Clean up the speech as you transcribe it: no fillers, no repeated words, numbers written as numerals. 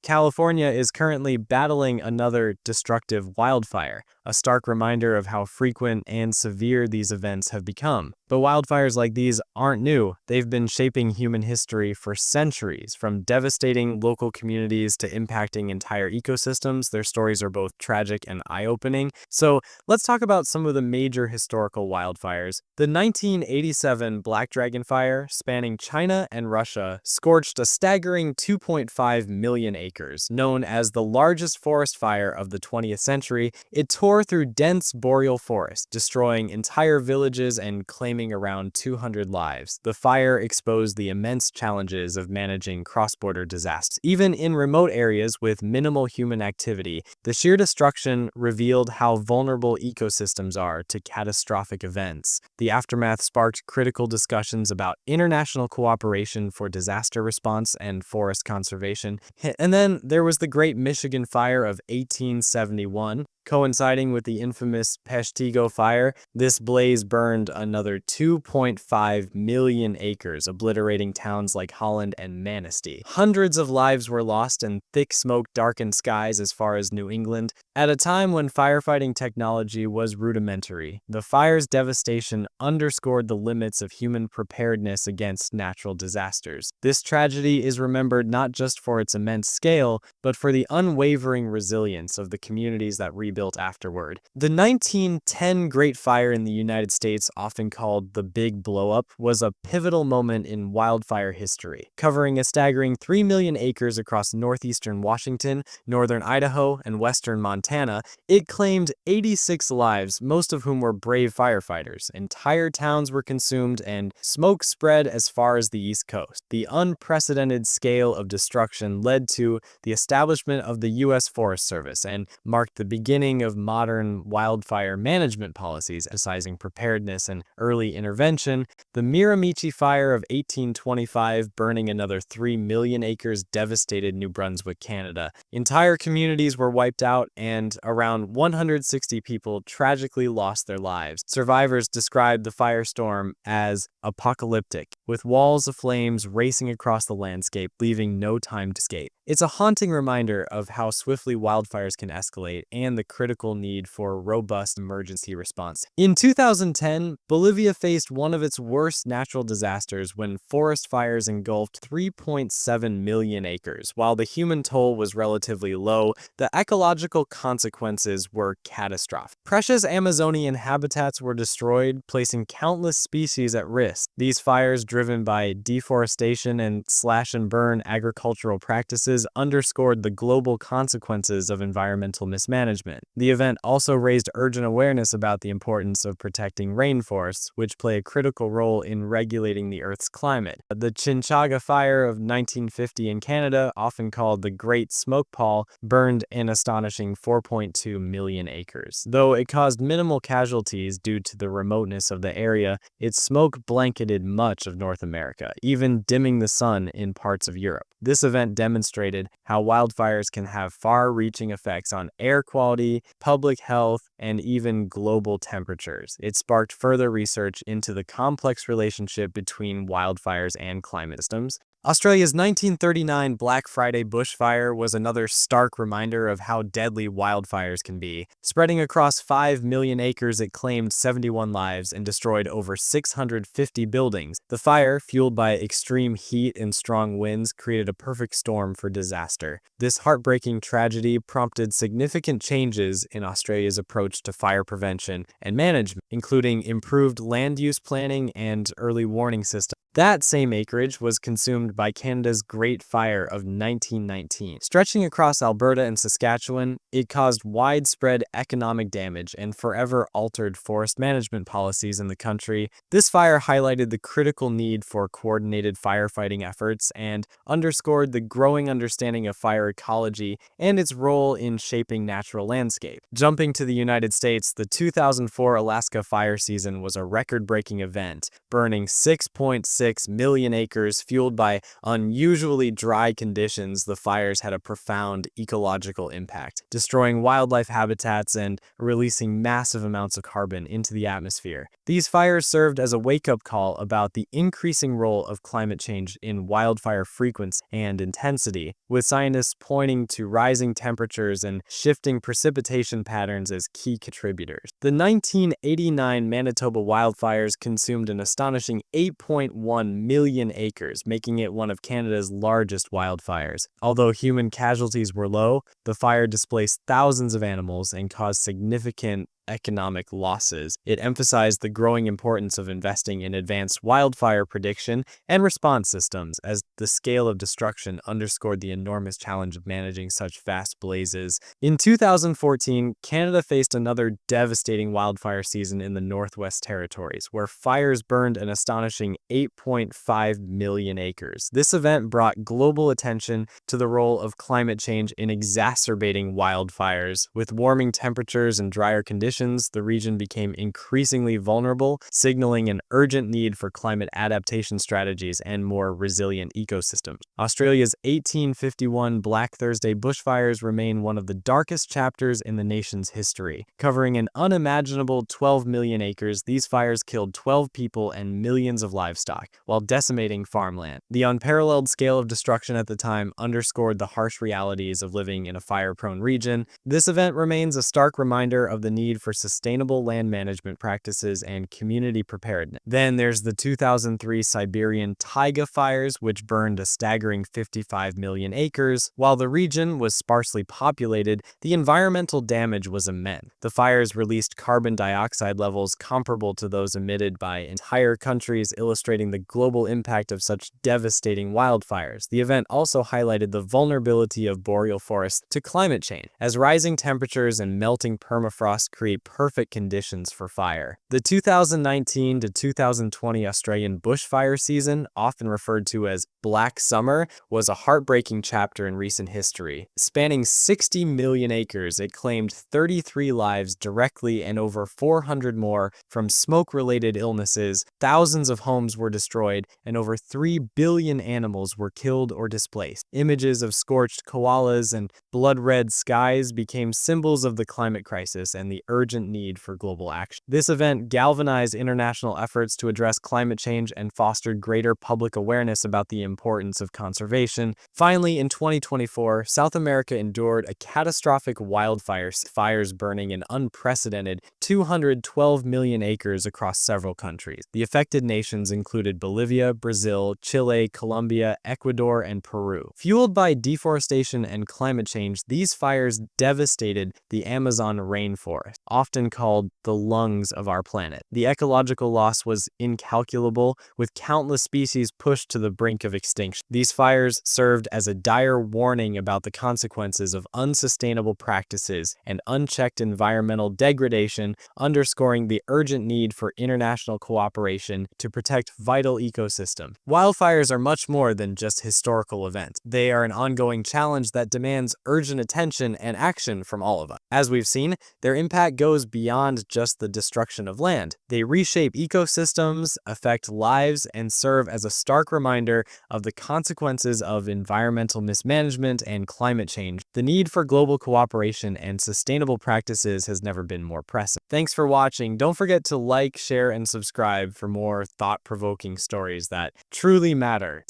California is currently battling another destructive wildfire, a stark reminder of how frequent and severe these events have become. But wildfires like these aren't new. They've been shaping human history for centuries, from devastating local communities to impacting entire ecosystems. Their stories are both tragic and eye-opening. So let's talk about some of the major historical wildfires. The 1987 Black Dragon Fire, spanning China and Russia, scorched a staggering 2.5 million acres. Known as the largest forest fire of the 20th century, it tore through dense boreal forest, destroying entire villages and claiming around 200 lives. The fire exposed the immense challenges of managing cross-border disasters. Even in remote areas with minimal human activity, the sheer destruction revealed how vulnerable ecosystems are to catastrophic events. The aftermath sparked critical discussions about international cooperation for disaster response and forest conservation. And then there was the Great Michigan Fire of 1871. Coinciding with the infamous Peshtigo Fire, this blaze burned another 2.5 million acres, obliterating towns like Holland and Manistee. Hundreds of lives were lost and thick smoke darkened skies as far as New England. At a time when firefighting technology was rudimentary, the fire's devastation underscored the limits of human preparedness against natural disasters. This tragedy is remembered not just for its immense scale, but for the unwavering resilience of the communities that rebuilt afterward. The 1910 Great Fire in the United States, often called the Big Blow-Up, was a pivotal moment in wildfire history. Covering a staggering 3 million acres across northeastern Washington, northern Idaho, and western Montana, it claimed 86 lives, most of whom were brave firefighters. Entire towns were consumed, and smoke spread as far as the East Coast. The unprecedented scale of destruction led to the establishment of the U.S. Forest Service and marked the beginning of modern wildfire management policies, emphasizing preparedness and early intervention. The Miramichi Fire of 1825, burning another 3 million acres, devastated New Brunswick, Canada. Entire communities were wiped out, and around 160 people tragically lost their lives. Survivors described the firestorm as apocalyptic, with walls of flames racing across the landscape, leaving no time to escape. It's a haunting reminder of how swiftly wildfires can escalate and the critical need for robust emergency response. In 2010, Bolivia faced one of its worst natural disasters when forest fires engulfed 3.7 million acres. While the human toll was relatively low, the ecological consequences were catastrophic. Precious Amazonian habitats were destroyed, placing countless species at risk. These fires, driven by deforestation and slash-and-burn agricultural practices, underscored the global consequences of environmental mismanagement. The event also raised urgent awareness about the importance of protecting rainforests, which play a critical role in regulating the Earth's climate. The Chinchaga Fire of 1950 in Canada, often called the Great Smoke Pall, burned an astonishing 4.2 million acres. Though it caused minimal casualties due to the remoteness of the area, its smoke blanketed much of North America, even dimming the sun in parts of Europe. This event demonstrated how wildfires can have far-reaching effects on air quality, public health, and even global temperatures. It sparked further research into the complex relationship between wildfires and climate systems. Australia's 1939 Black Friday bushfire was another stark reminder of how deadly wildfires can be. Spreading across 5 million acres, it claimed 71 lives and destroyed over 650 buildings. The fire, fueled by extreme heat and strong winds, created a perfect storm for disaster. This heartbreaking tragedy prompted significant changes in Australia's approach to fire prevention and management, including improved land use planning and early warning systems. That same acreage was consumed by Canada's Great Fire of 1919. Stretching across Alberta and Saskatchewan, it caused widespread economic damage and forever altered forest management policies in the country. This fire highlighted the critical need for coordinated firefighting efforts and underscored the growing understanding of fire ecology and its role in shaping natural landscape. Jumping to the United States, the 2004 Alaska fire season was a record-breaking event, burning 6.6 1.6 million acres. Fueled by unusually dry conditions, the fires had a profound ecological impact, destroying wildlife habitats and releasing massive amounts of carbon into the atmosphere. These fires served as a wake-up call about the increasing role of climate change in wildfire frequency and intensity, with scientists pointing to rising temperatures and shifting precipitation patterns as key contributors. The 1989 Manitoba wildfires consumed an astonishing 8.1 million acres, making it one of Canada's largest wildfires. Although human casualties were low, the fire displaced thousands of animals and caused significant economic losses. It emphasized the growing importance of investing in advanced wildfire prediction and response systems, as the scale of destruction underscored the enormous challenge of managing such vast blazes. In 2014, Canada faced another devastating wildfire season in the Northwest Territories, where fires burned an astonishing 8.5 million acres. This event brought global attention to the role of climate change in exacerbating wildfires. With warming temperatures and drier conditions, the region became increasingly vulnerable, signaling an urgent need for climate adaptation strategies and more resilient ecosystems. Australia's 1851 Black Thursday bushfires remain one of the darkest chapters in the nation's history. Covering an unimaginable 12 million acres, these fires killed 12 people and millions of livestock, while decimating farmland. The unparalleled scale of destruction at the time underscored the harsh realities of living in a fire-prone region. This event remains a stark reminder of the need for sustainable land management practices and community preparedness. Then there's the 2003 Siberian taiga fires, which burned a staggering 55 million acres. While the region was sparsely populated, the environmental damage was immense. The fires released carbon dioxide levels comparable to those emitted by entire countries, illustrating the global impact of such devastating wildfires. The event also highlighted the vulnerability of boreal forests to climate change, as rising temperatures and melting permafrost create perfect conditions for fire. The 2019 to 2020 Australian bushfire season, often referred to as Black Summer, was a heartbreaking chapter in recent history. Spanning 60 million acres, it claimed 33 lives directly and over 400 more from smoke-related illnesses. Thousands of homes were destroyed, and over 3 billion animals were killed or displaced. Images of scorched koalas and blood-red skies became symbols of the climate crisis and the urgent need for global action. This event galvanized international efforts to address climate change and fostered greater public awareness about the importance of conservation. Finally, in 2024, South America endured a catastrophic wildfire, fires burning an unprecedented 212 million acres across several countries. The affected nations included Bolivia, Brazil, Chile, Colombia, Ecuador, and Peru. Fueled by deforestation and climate change, these fires devastated the Amazon rainforest, often called the lungs of our planet. The ecological loss was incalculable, with countless species pushed to the brink of extinction. These fires served as a dire warning about the consequences of unsustainable practices and unchecked environmental degradation, underscoring the urgent need for international cooperation to protect vital ecosystems. Wildfires are much more than just historical events. They are an ongoing challenge that demands urgent attention and action from all of us. As we've seen, their impact goes beyond just the destruction of land. They reshape ecosystems, affect lives, and serve as a stark reminder of the consequences of environmental mismanagement and climate change. The need for global cooperation and sustainable practices has never been more pressing. Thanks for watching. Don't forget to like, share, and subscribe for more thought-provoking stories that truly matter.